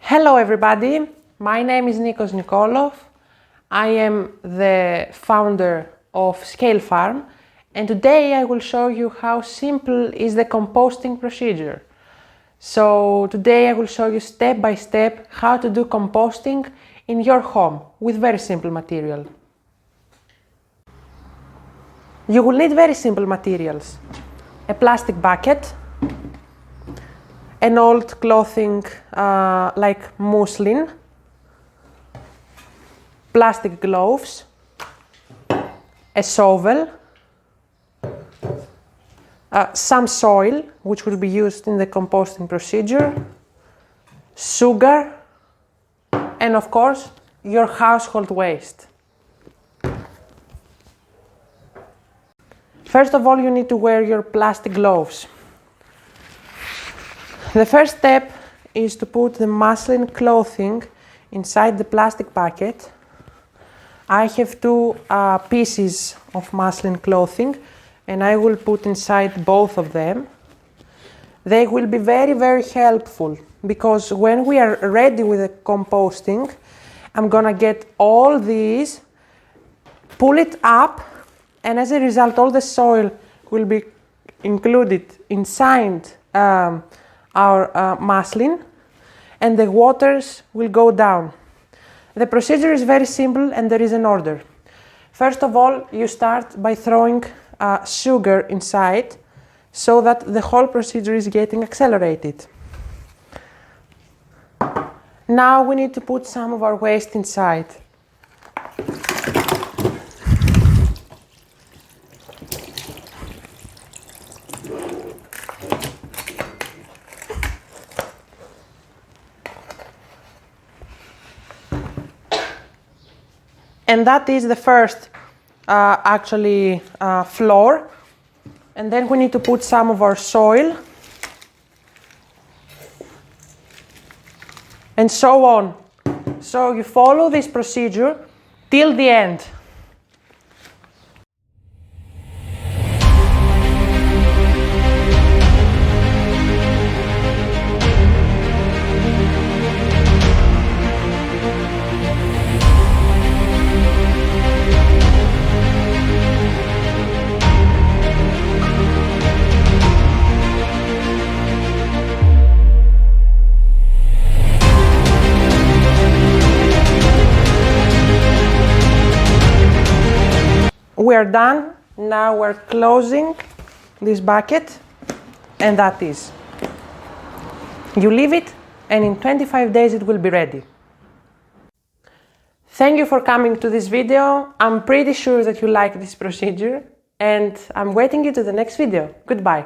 Hello everybody, my name is Nikos Nikolov. I am the founder of Scale Farm and today I will show you how simple is the composting procedure. So today I will show you step by step how to do composting in your home with very simple material. You will need very simple materials: a plastic bucket, an old clothing like muslin, plastic gloves, a shovel, some soil which will be used in the composting procedure, sugar, and of course your household waste. First of all, you need to wear your plastic gloves. The first step is to put the muslin clothing inside the plastic bucket. I have two pieces of muslin clothing and I will put inside both of them. They will be very helpful because when we are ready with the composting, I'm gonna get all these, pull it up, and as a result all the soil will be included inside our muslin and the waters will go down. The procedure is very simple and there is an order. First of all, you start by throwing sugar inside so that the whole procedure is getting accelerated. Now we need to put some of our waste inside. And that is the first floor. And then we need to put some of our soil. And so on. So you follow this procedure till the end. We are done. Now we're closing this bucket and that is. You leave it and in 25 days it will be ready. Thank you for coming to this video. I'm pretty sure that you like this procedure and I'm waiting you to the next video. Goodbye.